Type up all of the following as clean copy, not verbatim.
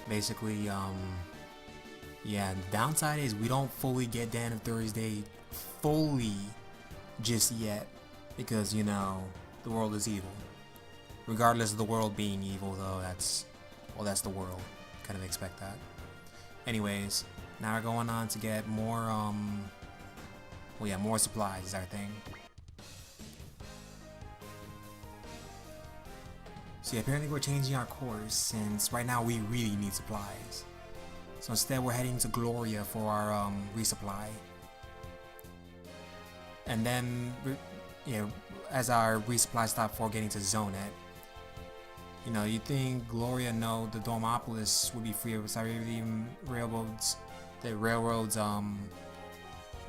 Basically, yeah, the downside is we don't fully get Dan of Thursday fully just yet because, you know, the world is evil. Regardless of the world being evil, though, well, that's the world. Kind of expect that. Anyways, now we're going on to get more, well, yeah, more supplies is our thing. So yeah, apparently we're changing our course since right now we really need supplies. So instead we're heading to Gloria for our resupply. And then, you know, as our resupply stop for getting to Zonet, you know, you think Gloria, no, the Domopolis would be free of Siberian railroads,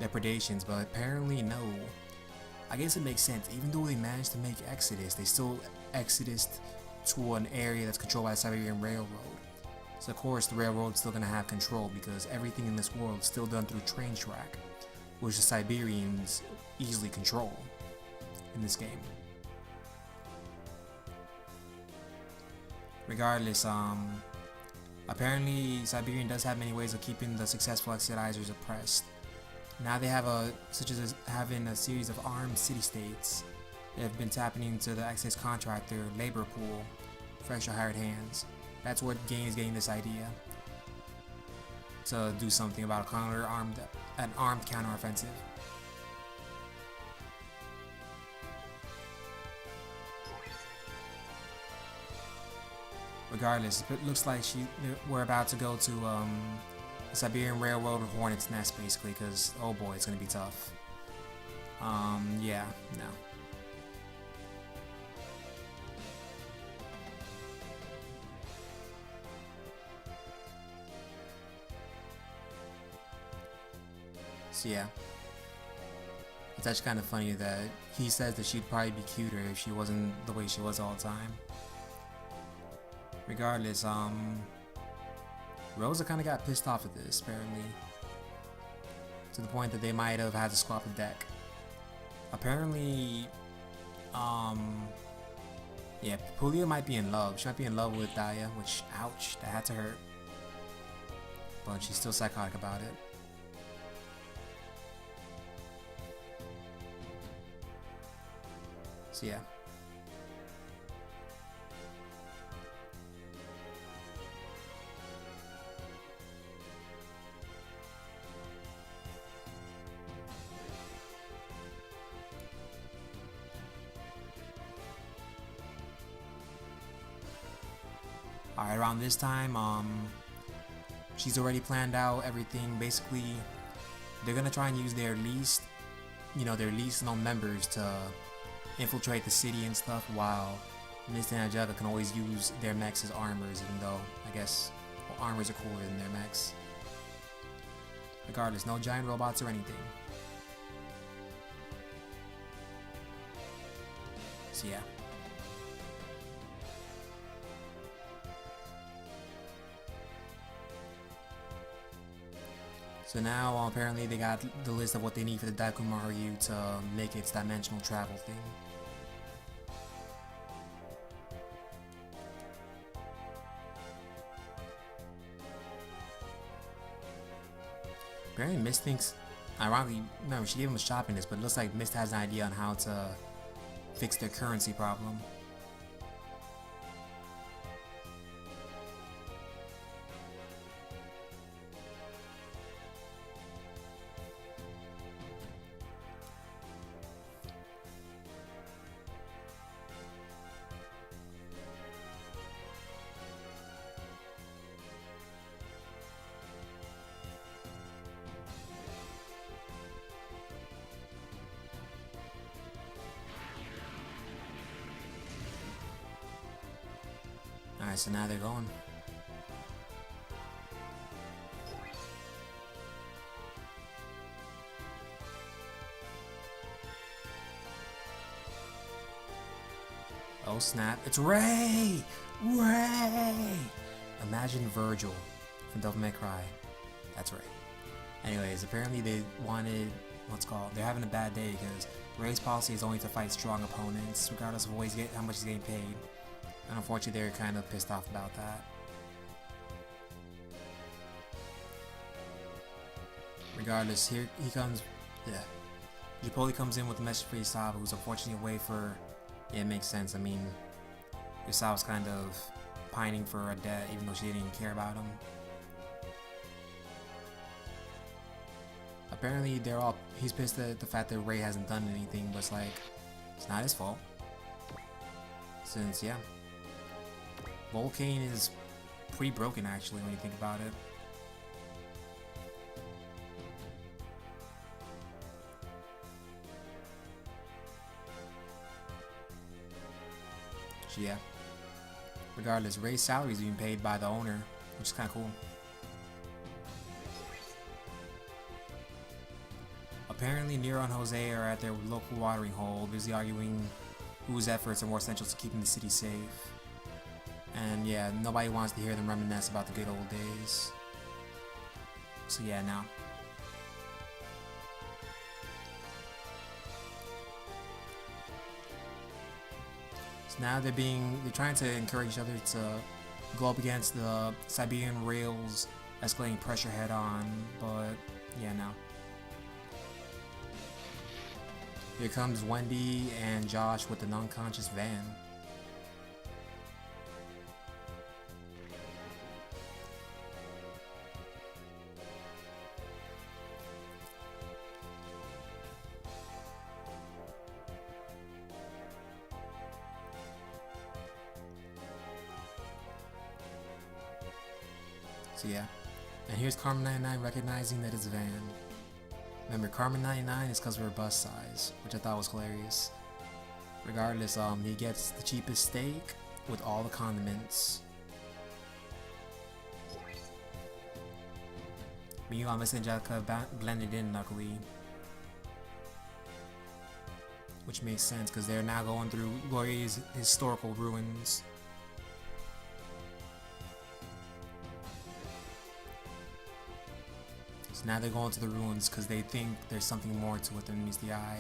depredations, but apparently no. I guess it makes sense. Even though they managed to make Exodus, they still Exodus to an area that's controlled by the Siberian Railroad. So of course the railroad's still gonna have control because everything in this world is still done through train track, which the Siberians easily control in this game. Regardless, apparently Siberian does have many ways of keeping the successful Exodizers oppressed. Now they have such as having a series of armed city-states that have been tapping into the excess contractor labor pool for extra hired hands. That's what Gain is getting this idea to do something about an armed counteroffensive. Regardless, it looks like we're about to go to the Siberian Railroad Hornet's Nest, basically, because oh boy, it's gonna be tough. Yeah, no. So yeah, it's actually kind of funny that he says that she'd probably be cuter if she wasn't the way she was all the time. Regardless, Rosa kind of got pissed off at this, apparently, to the point that they might have had to swap the deck. Apparently, yeah, Pulia might be in love. She might be in love with Daya, which, ouch, that had to hurt. But she's still psychotic about it. So yeah. Alright, around this time, she's already planned out everything. Basically, they're gonna try and use their least known members to infiltrate the city and stuff, while Mist and Angelica can always use their mechs as armors, even though, I guess, well, armors are cooler than their mechs. Regardless, no giant robots or anything. So yeah. So now apparently they got the list of what they need for the Daikumaru to make its dimensional travel thing. Apparently Mist thinks, ironically, no, she gave him a shopping list, but it looks like Mist has an idea on how to fix their currency problem. Alright, so now they're going. Oh snap, it's Ray! Ray! Imagine Virgil from Devil May Cry. That's right. Anyways, apparently they wanted, they're having a bad day because Ray's policy is only to fight strong opponents, regardless of how much he's getting paid. And unfortunately, they're kind of pissed off about that. Regardless, here he comes. Yeah. Japoli comes in with a message for Isaba, who's unfortunately away for. Yeah, it makes sense. I mean, Isaba's kind of pining for a debt, even though she didn't even care about him. Apparently, he's pissed at the fact that Ray hasn't done anything, but it's like, it's not his fault. Since, yeah, Volcane is pretty broken actually when you think about it. So yeah, regardless, Ray's salary is being paid by the owner, which is kind of cool. Apparently, Nero and Jose are at their local watering hole, busy arguing whose efforts are more essential to keeping the city safe. And yeah, nobody wants to hear them reminisce about the good old days. So yeah, now. So now they're trying to encourage each other to go up against the Siberian rails, escalating pressure head on, but yeah, now. Here comes Wendy and Josh with an unconscious Van. So yeah, and here's Carmen 99 recognizing that it's Van. Remember, Carmen 99 is because of her bust size, which I thought was hilarious. Regardless, he gets the cheapest steak with all the condiments. Meanwhile, Miss Angelica blended in luckily, which makes sense because they're now going through Gloria's historical ruins. So now they're going to the ruins because they think there's something more to it than meets the eye.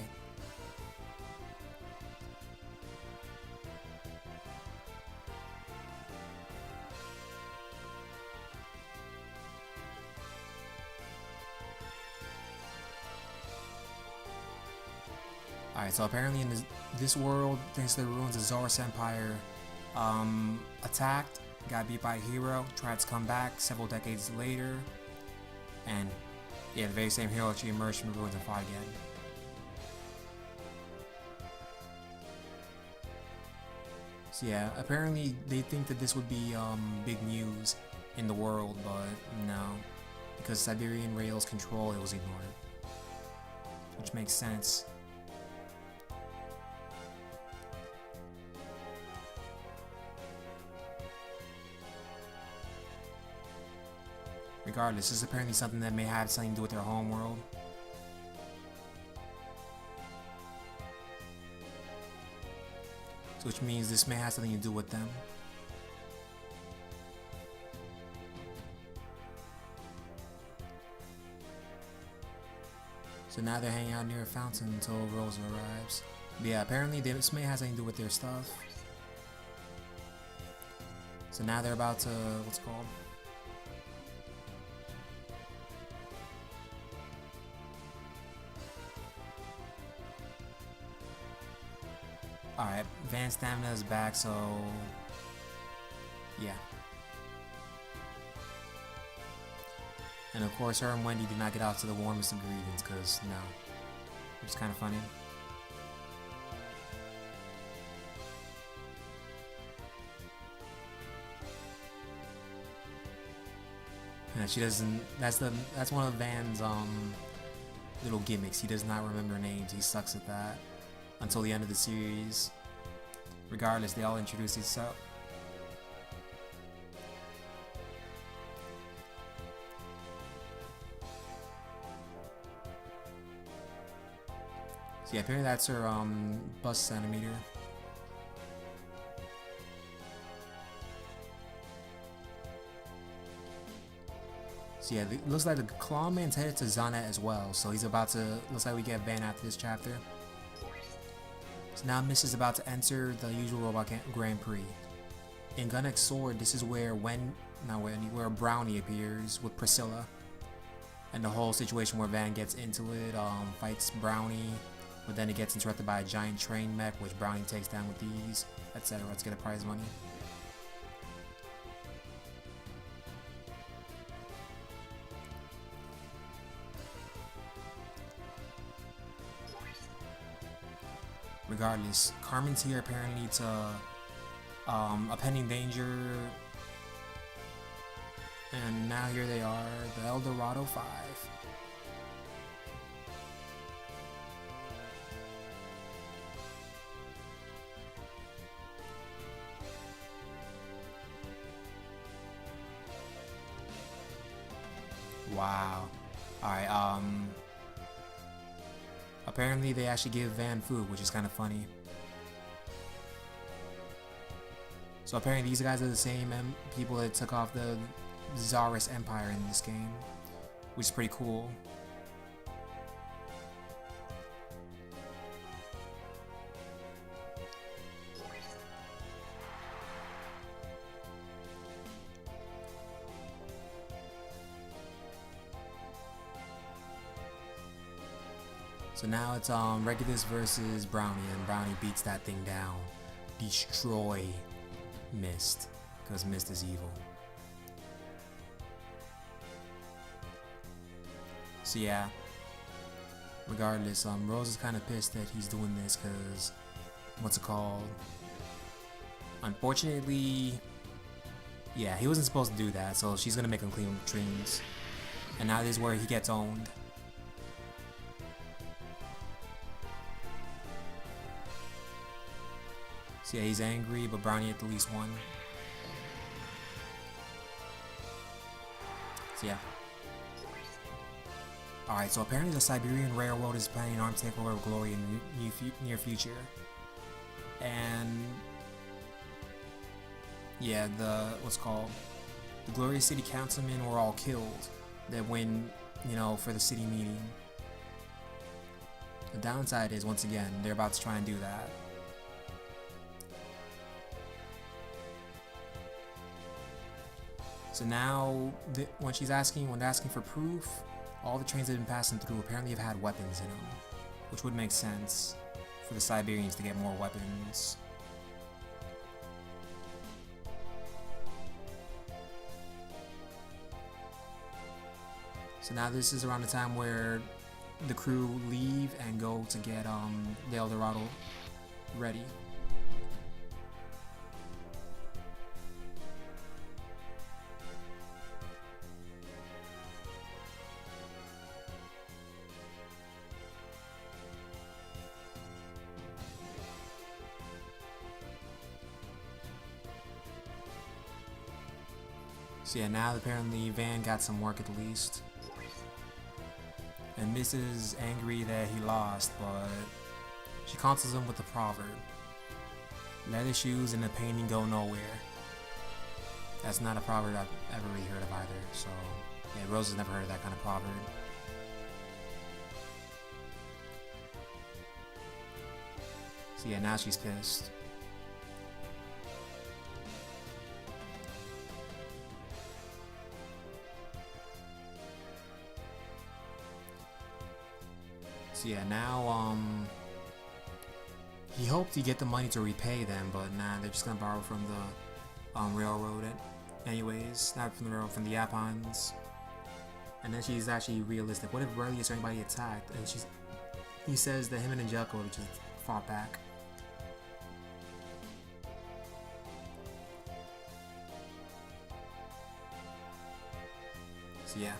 Alright, so apparently in this world, thanks to the ruins, the Zorus Empire attacked, got beat by a hero, tried to come back several decades later, and yeah, the very same hero actually emerged from the ruins and fought again. So yeah, apparently they think that this would be big news in the world, but no, because Siberian Rail's control, it was ignored, which makes sense. Regardless, this is apparently something that may have something to do with their home world. So which means this may have something to do with them. So now they're hanging out near a fountain until Rosa arrives. But yeah, apparently this may have something to do with their stuff. So now they're about to, what's it called? Alright, Van's stamina is back, so yeah. And of course, her and Wendy did not get out to the warmest of greetings, because no. It's kind of funny. And she doesn't, that's one of Van's little gimmicks. He does not remember names, he sucks at that. Until the end of the series. Regardless, they all introduce themselves. So yeah, apparently that's her bust centimeter. So yeah, it looks like the Clawman's headed to Zanet as well. So he's about to, looks like we get Van after this chapter. So now Miss is about to enter the usual Robot Grand Prix. In Gunnex Sword, this is where where Brownie appears with Priscilla. and the whole situation where Van gets into it, fights Brownie, but then it gets interrupted by a giant train mech, which Brownie takes down with ease, etc. Let's get a prize money. Regardless, Carmen's here apparently to a pending danger, and now here they are, the Dorado 5. Wow. Alright, apparently they actually give Van food, which is kind of funny. So apparently these guys are the same people that took off the Tsarist Empire in this game, which is pretty cool. So now it's Regulus versus Brownie, and Brownie beats that thing down. Destroy Mist, because Mist is evil. So yeah, regardless, Rose is kind of pissed that he's doing this because, what's it called? Unfortunately, yeah, he wasn't supposed to do that, so she's gonna make him clean dreams. And now this is where he gets owned. So yeah, he's angry, but Brownie at least won. So yeah. Alright, so apparently the Siberian Railroad is planning an armed takeover of Glory in the near future. And yeah, the Glory City councilmen were all killed that went, for the city meeting. The downside is, once again, they're about to try and do that. So now, when they're asking for proof, all the trains that have been passing through apparently have had weapons in them, which would make sense for the Siberians to get more weapons. So now this is around the time where the crew leave and go to get the El Dorado ready. So yeah, now apparently Van got some work at least. And Miss is angry that he lost, but she counsels him with a proverb. Leather shoes and the painting go nowhere. That's not a proverb I've ever really heard of either, so yeah, Rose has never heard of that kind of proverb. So yeah, now she's pissed. So yeah, now he hoped to get the money to repay them, but nah, they're just gonna borrow from the railroad anyways, not from the railroad, from the Yapans. And then she's actually realistic. What if Aurelius or anybody attacked? And he says that him and Angelica would just fought back. So yeah.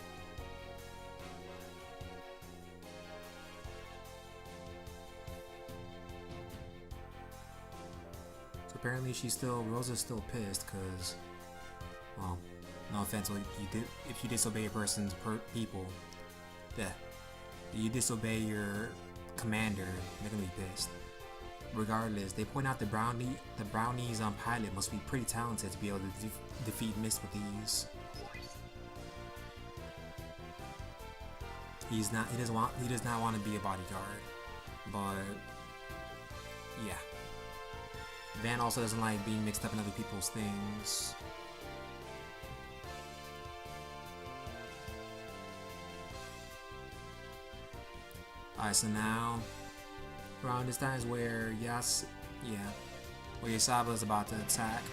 Apparently Rosa's still pissed because, well, no offense, if you disobey a person's people, you disobey your commander, they're gonna be pissed. Regardless, they point out the Brownie's pilot must be pretty talented to be able to defeat Mist with ease. He does not want to be a bodyguard, but yeah. Van also doesn't like being mixed up in other people's things. Alright, so now around this time is where where Yasaba is about to attack.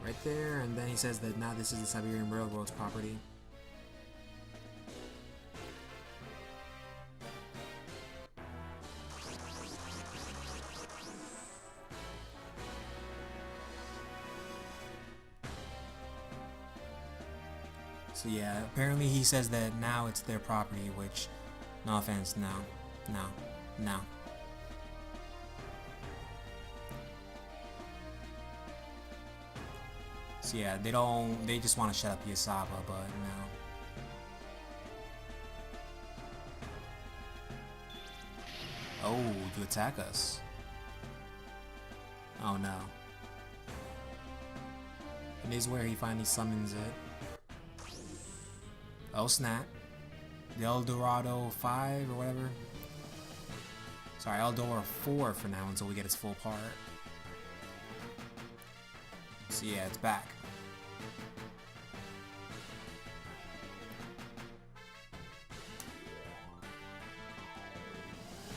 Right there, and then he says that now this is the Siberian Railroad's property. So yeah, apparently he says that now it's their property, which, no offense, no. So yeah, they just want to shut up Yasaba, but no. Oh, to attack us. Oh no. And this is where he finally summons it. Oh snap. The El Dorado 5 or whatever. Sorry, El Dorado 4 for now until we get its full part. So yeah, it's back.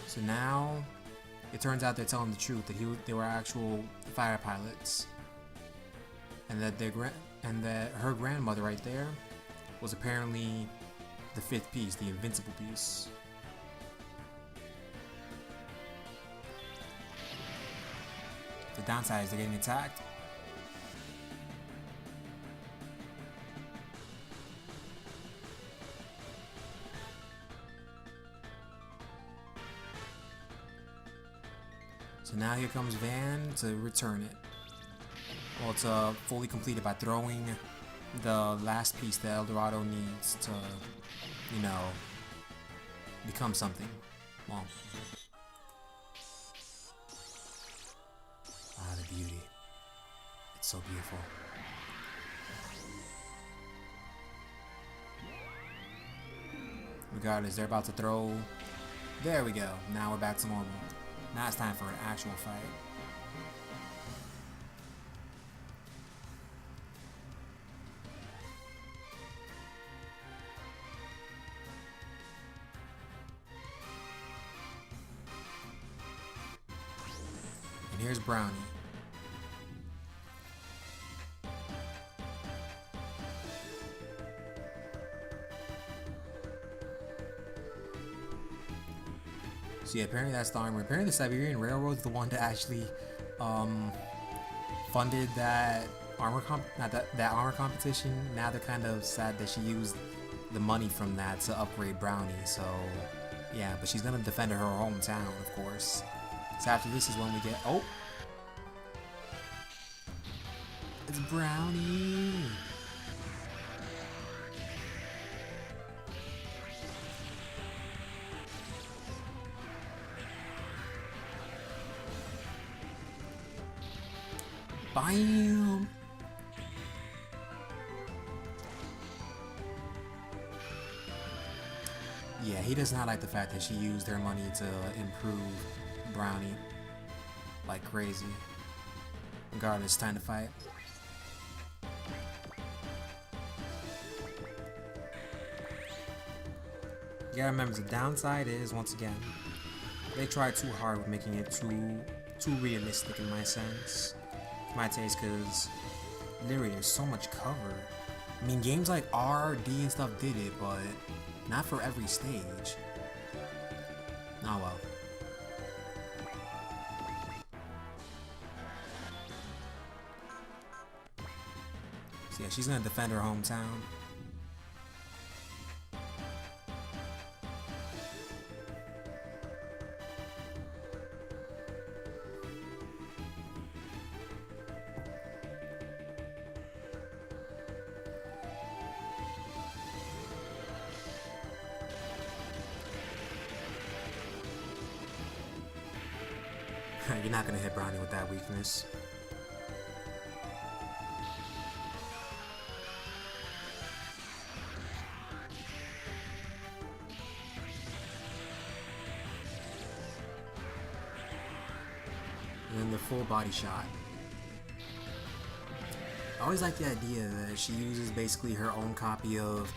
So now, it turns out they're telling the truth, that they were actual fighter pilots, and that her grandmother right there was apparently the 5th piece, the invincible piece. The downside is they're getting attacked. So now here comes Van to return it. Well, it's fully completed by throwing the last piece that El Dorado needs to, you know, become something. Well, ah, the beauty. It's so beautiful. Regardless, they're about to throw. There we go. Now we're back to normal. Now it's time for an actual fight. And here's Brownie. So yeah, apparently that's the armor. Apparently the Siberian Railroad is the one that actually funded that armor that armor competition. Now they're kind of sad that she used the money from that to upgrade Brownie. So yeah, but she's gonna defend her hometown, of course. So after this is when we get it's Brownie. Bam! Yeah, he does not like the fact that she used their money to improve Brownie like crazy. Regardless, time to fight. You gotta remember, the downside is, once again, they tried too hard with making it too realistic in my sense. My taste, because literally there's so much cover. I mean, games like RD and stuff did it, but not for every stage. Oh well. So yeah, she's gonna defend her hometown. You're not gonna hit Brownie with that weakness. And then the full body shot. I always like the idea that she uses basically her own copy of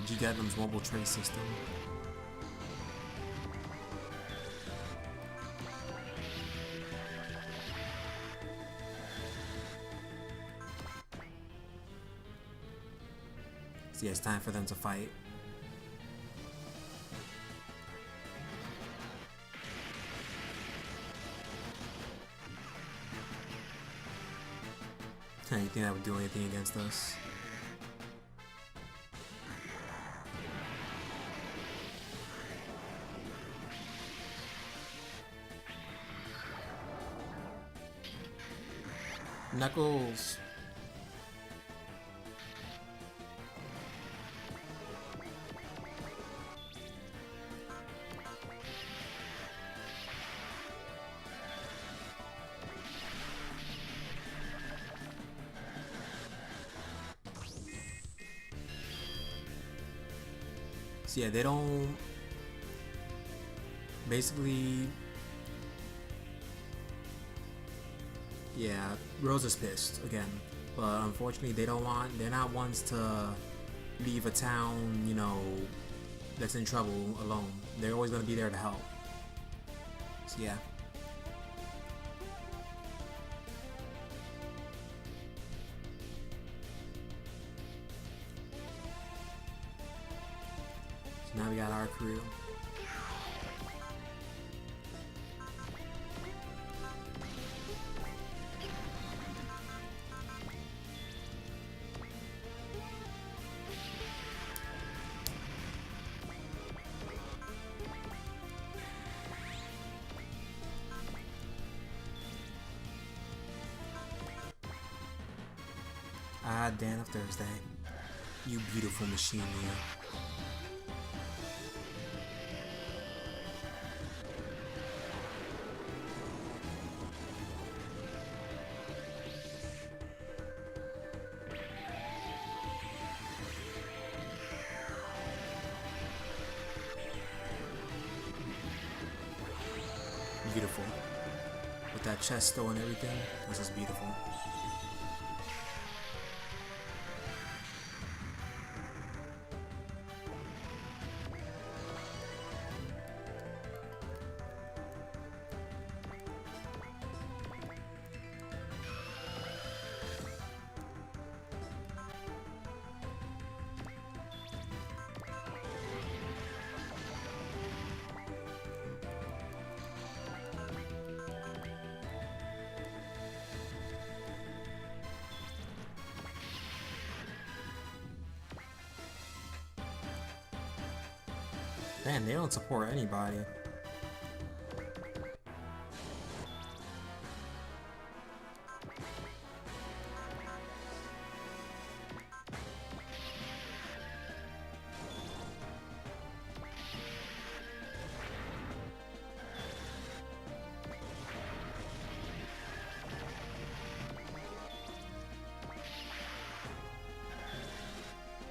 G Gundam's mobile trace system. So yeah, it's time for them to fight. You think that would do anything against us? Knuckles! So yeah, they don't... Basically... Yeah, Rose is pissed again. But unfortunately they're not ones to leave a town, you know, that's in trouble alone. They're always gonna be there to help. So yeah. So now we got our crew. Ah, Dan of Thursday. You beautiful machine, Mia. Beautiful. With that chest though and everything, this is beautiful. Man, they don't support anybody.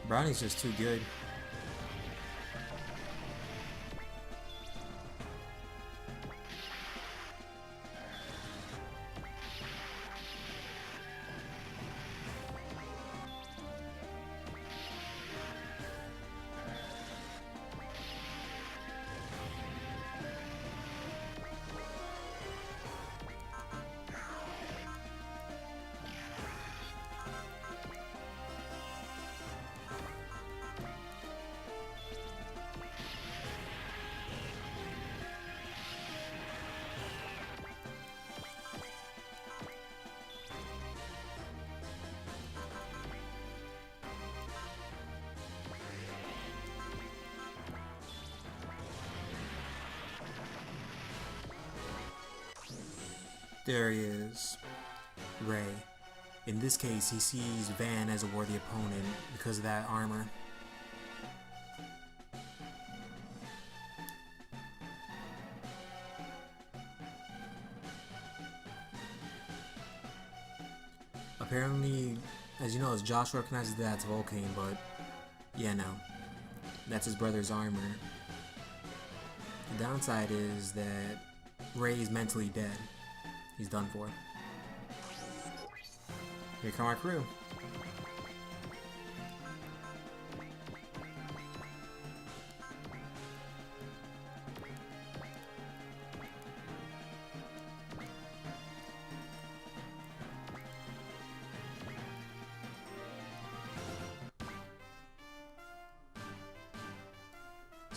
Brownie's just too good. There he is, Ray. In this case, he sees Van as a worthy opponent because of that armor. Apparently, as you know, Josh recognizes that's Vulcan, but yeah, no. That's his brother's armor. The downside is that Ray is mentally dead. He's done for. Here come our crew.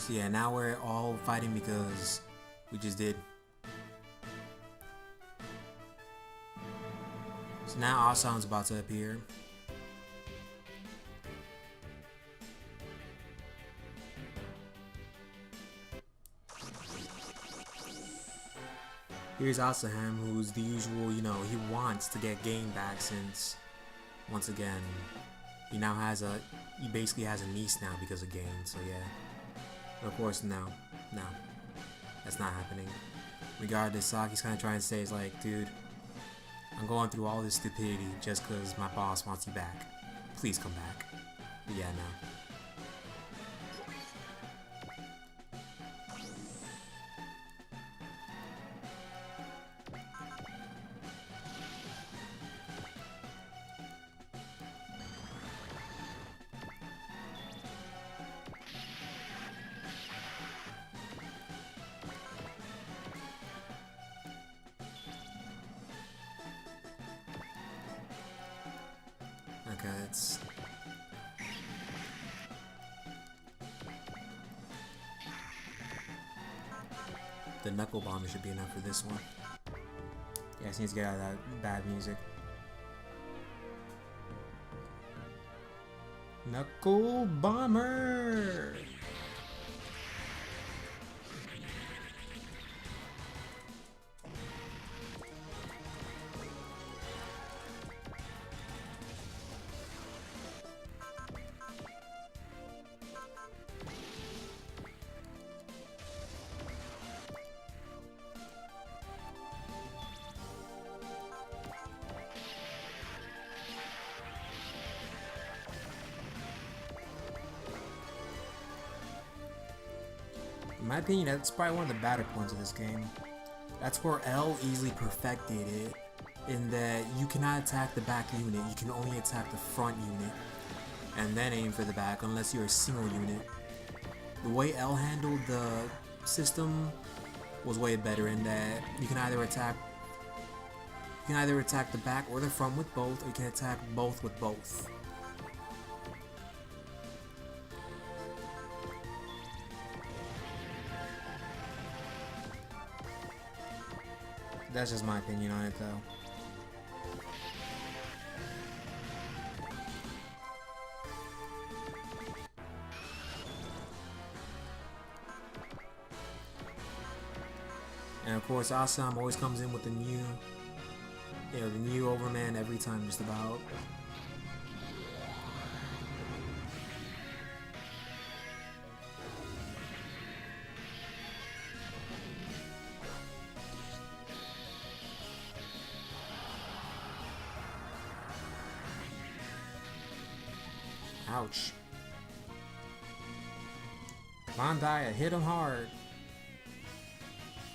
So yeah, now we're all fighting because we just did. So now Asam's about to appear. Here's Asaham, who's the usual, you know, he wants to get game back since, once again, he basically has a niece now because of Gain, so yeah. But of course, no, that's not happening. Regardless, Saki's kind of trying to say, is like, dude, I'm going through all this stupidity just because my boss wants you back. Please come back. But yeah, no. Okay, it's... The Knuckle Bomber should be enough for this one. Yeah, I just need to get out of that bad music. Knuckle Bomber! In my opinion, that's probably one of the better points of this game. That's where L easily perfected it, in that you cannot attack the back unit, you can only attack the front unit, and then aim for the back unless you're a single unit. The way L handled the system was way better in that you can either attack the back or the front with both, or you can attack both with both. That's just my opinion on it, though. And of course, Asam always comes in with the new Overman every time, just about. Ouch. Bandai, hit him hard.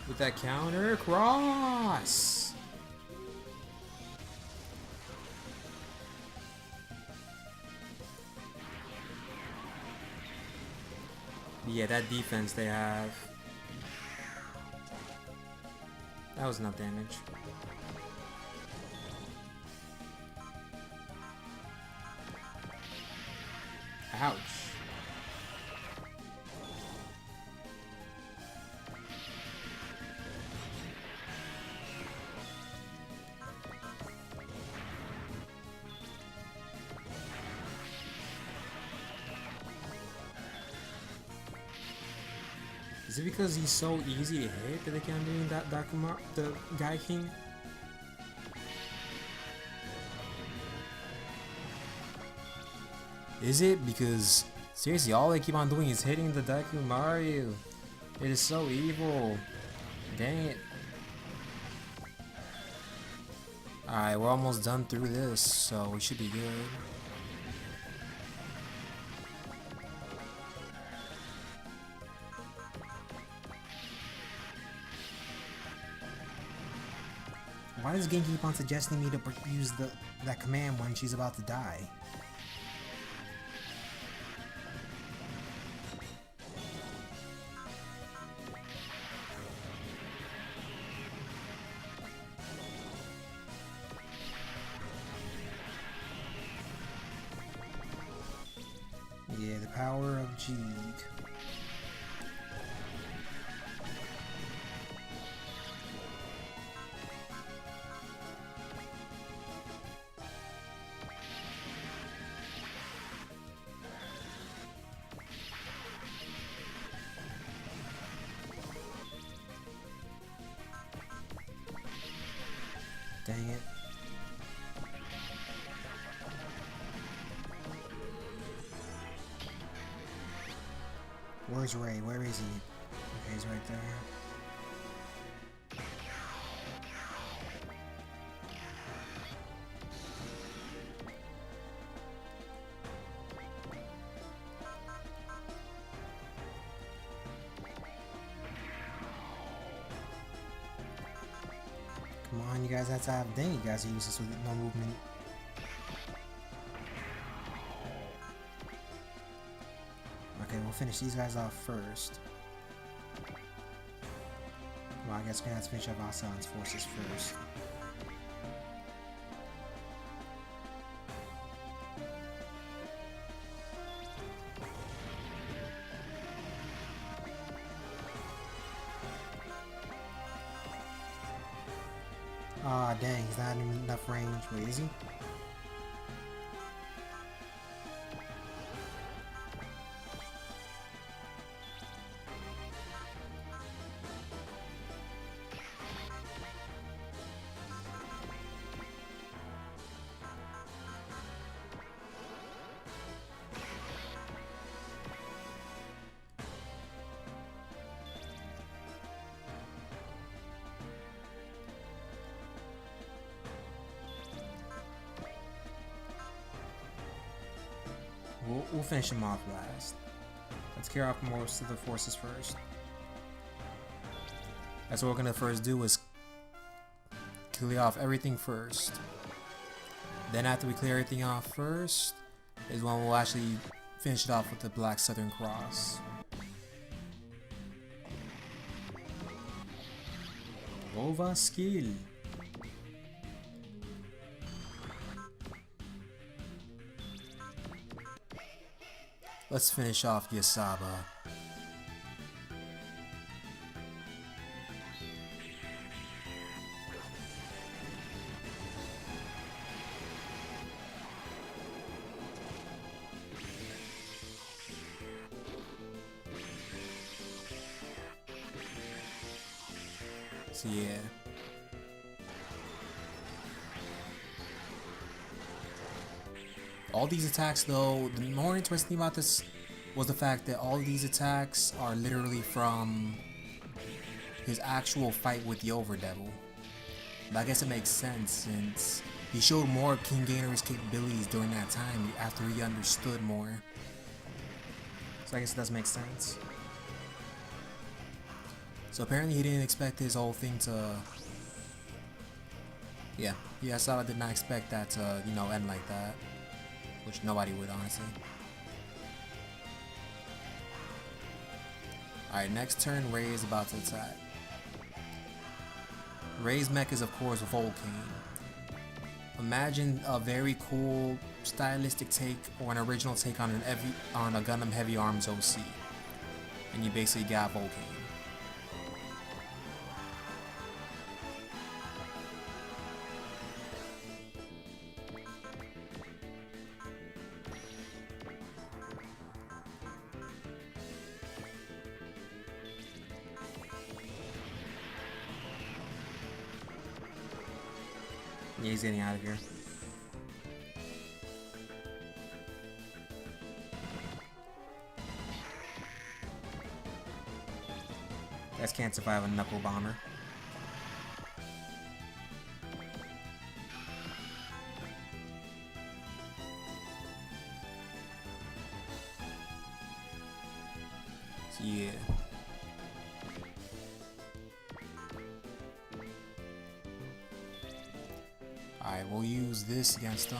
With that counter cross. Yeah, that defense they have. That was enough damage. Ouch. Is it because he's so easy to hit that they can't do that the Guy King? Is it? Because seriously, all they keep on doing is hitting the Deku Mario. It is so evil. Dang it. Alright, we're almost done through this, so we should be good. Why does the game keep on suggesting me to use that command when she's about to die? Yeah, the power of Jeeg. Where's Ray? Where is he? Okay, he's right there. Come on, you guys have to have. Dang, you guys are useless with no movement. Okay, we'll finish these guys off first. Well, I guess we're gonna have to finish off Asan's forces first. Ah, dang, he's not in enough range. Wait, is he? We'll finish him off last. Let's clear off most of the forces first. That's what we're gonna first do, is clear off everything first. Then after we clear everything off first, is when we'll actually finish it off with the Black Southern Cross. Over skill. Let's finish off Yasaba. So yeah. All these attacks though, the more interesting thing about this was the fact that all these attacks are literally from his actual fight with the Overdevil. But I guess it makes sense since he showed more of King Gainer's capabilities during that time after he understood more. So I guess it does make sense. So apparently he didn't expect his whole thing to... Yeah, Asada did not expect that to, you know, end like that. Which nobody would, honestly. Alright, next turn, Ray is about to attack. Ray's mech is, of course, Volcane. Imagine a very cool, stylistic take or an original take on a Gundam Heavy Arms OC. And you basically got Volcane. Yeah, he's getting out of here. Guys can't survive a knuckle bomber. So yeah. Alright, we'll use this against them.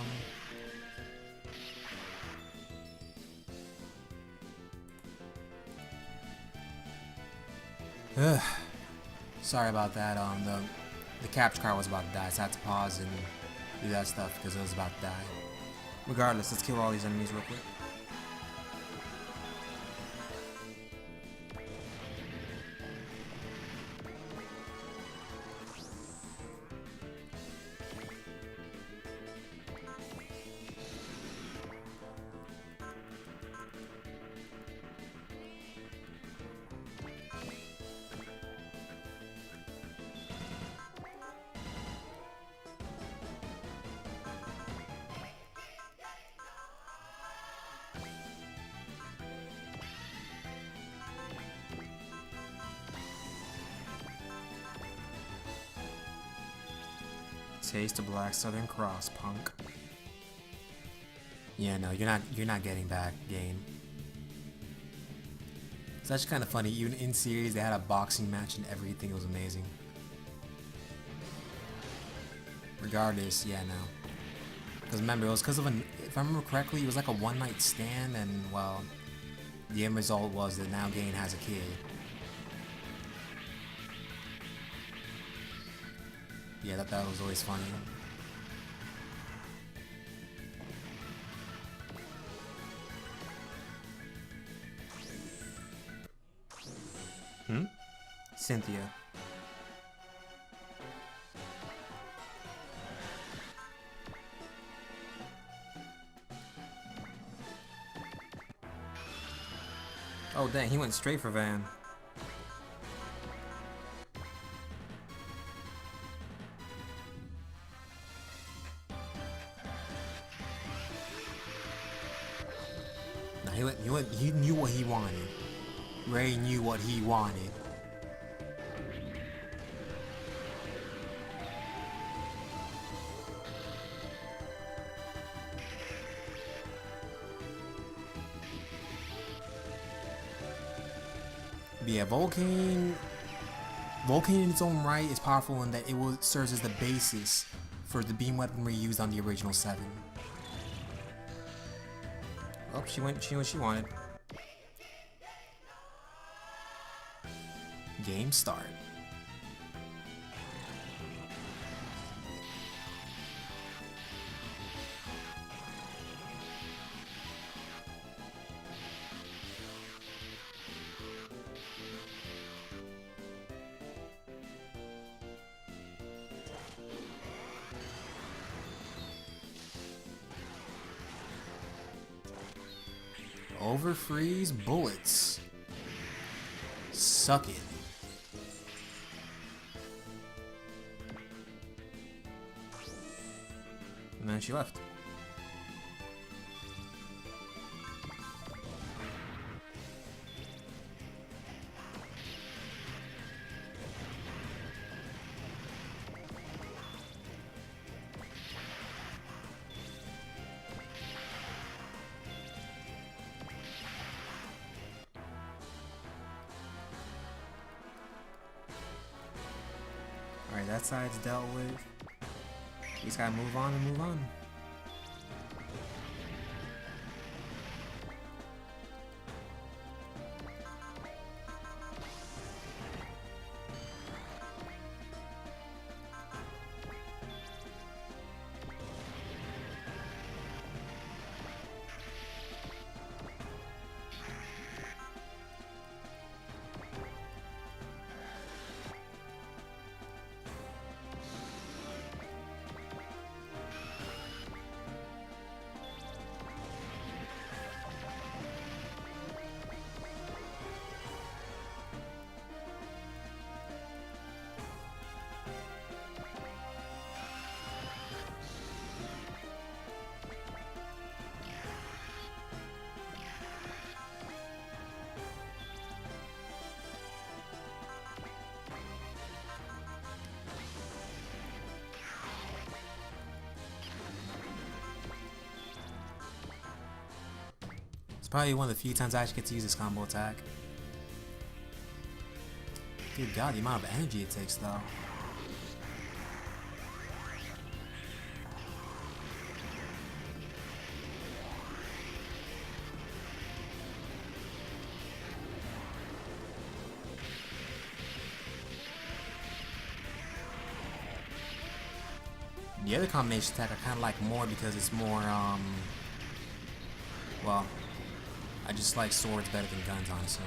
Ugh. Sorry about that. The capture card was about to die, so I had to pause and do that stuff because it was about to die. Regardless, let's kill all these enemies real quick. Taste of Black Southern Cross, punk. Yeah, no, you're not getting back, game. It's actually kind of funny. Even in series, they had a boxing match and everything. It was amazing. Regardless, yeah, no. Because remember, it was because of if I remember correctly, it was like a one-night stand, and well, the end result was that now Gain has a kid. Yeah, that was always funny. Cynthia. Oh dang, he went straight for Van. Nah, he knew what he wanted. Ray knew what he wanted. But yeah, Vulcan in its own right is powerful in that it serves as the basis for the beam weaponry used on the original 7. Oh, she went what she wanted. Game start. Overfreeze bullets. Suck it. And then she left. Alright, that side's dealt with. We just gotta move on and move on. It's probably one of the few times I actually get to use this combo attack. Good god, the amount of energy it takes though. The other combination attack I kind of like more because it's more, well, I just like swords better than guns, honestly.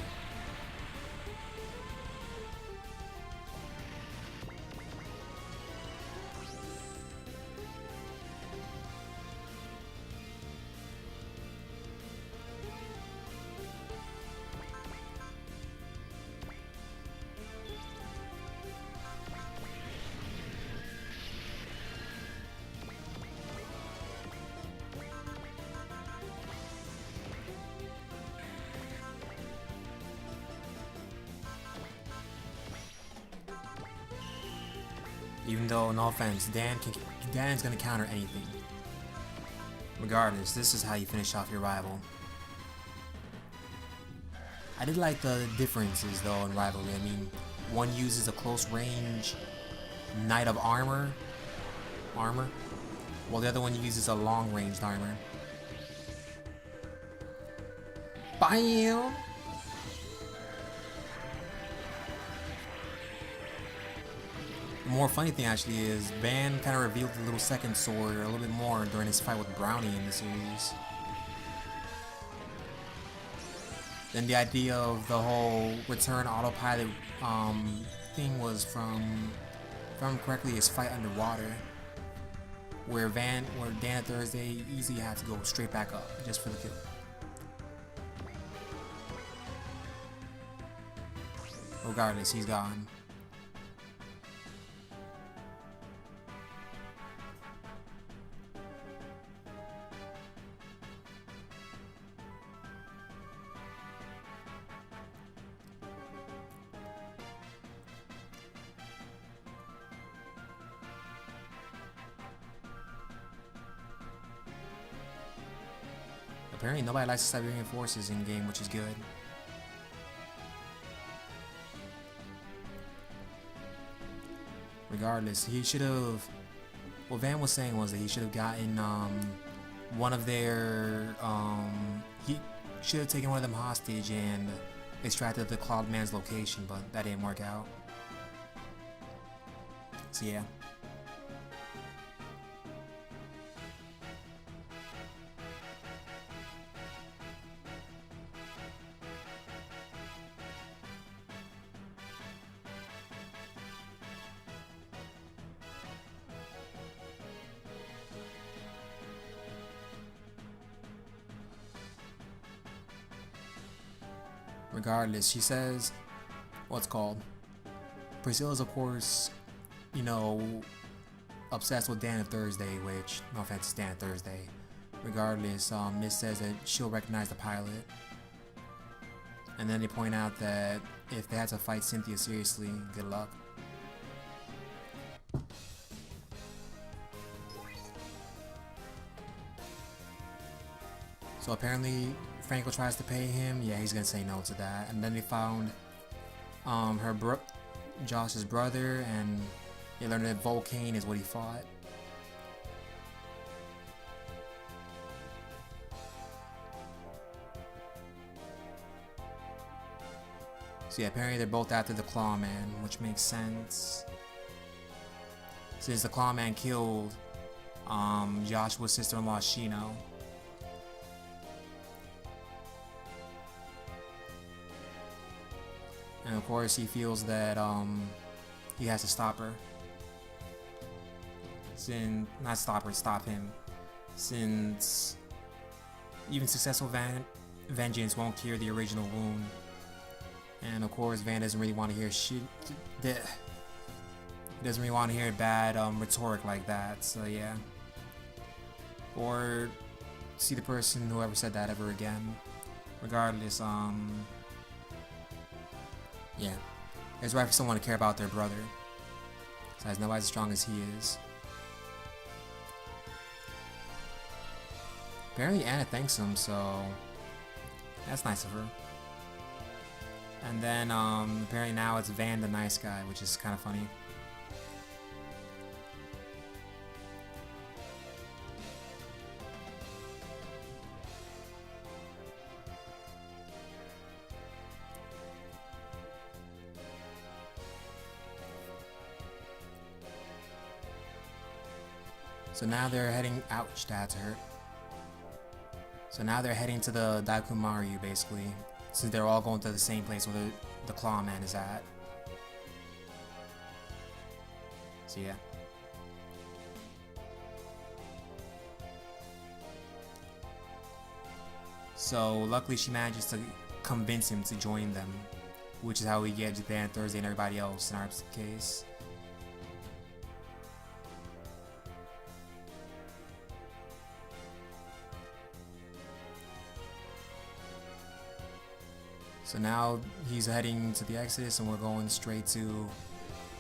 Even though, no offense, Dan's gonna counter anything. Regardless, this is how you finish off your rival. I did like the differences though in rivalry. I mean, one uses a close range Knight of armor, while the other one uses a long ranged armor. BAM! The more funny thing actually is Van kind of revealed the little second sword a little bit more during his fight with Brownie in the series. Then the idea of the whole return autopilot thing was from, if I remember correctly, his fight underwater, where Dan Thursday easily had to go straight back up just for the kill. Regardless, he's gone. Apparently nobody likes the Siberian forces in game, which is good. Regardless, he should have... What Van was saying was that he should have gotten one of their... he should have taken one of them hostage and extracted the Cloud Man's location, but that didn't work out. So yeah. Regardless, she says, what's called? Priscilla's, of course, you know, obsessed with Dan Thursday, which, no offense to Dan Thursday. Regardless, Miss says that she'll recognize the pilot. And then they point out that if they had to fight Cynthia seriously, good luck. So apparently Franco tries to pay him. Yeah, he's gonna say no to that. And then they found Josh's brother, and they learned that Volcane is what he fought. So yeah, apparently they're both after the Clawman, which makes sense, since the Clawman killed Joshua's sister-in-law Shino. And of course he feels that he has to stop her. Stop him. Since even successful vengeance won't cure the original wound. And of course Van doesn't really want to hear shit. He doesn't really want to hear bad rhetoric like that, so yeah. Or see the person who ever said that ever again. Regardless, yeah, it's right for someone to care about their brother. Besides, nobody's as strong as he is. Apparently Anna thanks him, so that's nice of her. And then apparently now it's Van the nice guy, which is kind of funny. So now they're heading, ouch, that hurt. So now they're heading to the Daikumaru basically, since they're all going to the same place where the Clawman is at. So yeah. So luckily she manages to convince him to join them, which is how we get Japan Thursday and everybody else in our case. So now he's heading to the Exodus and we're going straight to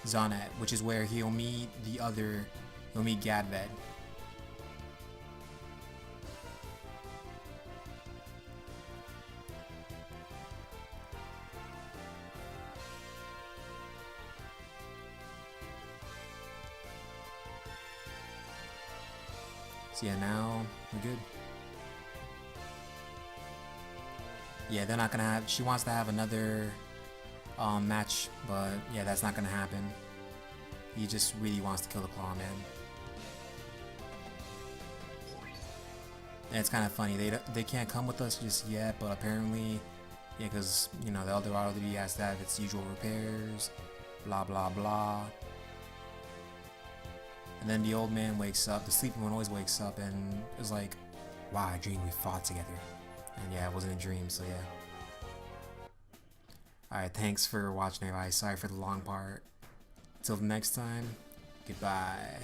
Zonet, which is where he'll meet he'll meet Gadved. So yeah, now we're good. Yeah, they're not gonna have. She wants to have another match, but yeah, that's not gonna happen. He just really wants to kill the Claw Man. And it's kind of funny. They can't come with us just yet, but apparently, yeah, because you know the El Dorado to be has to have its usual repairs, blah blah blah. And then the old man wakes up, the sleeping one always wakes up and is like, wow, I dreamed we fought together. And yeah, it wasn't a dream, so yeah. Alright, thanks for watching everybody. Sorry for the long part. Till the next time, goodbye.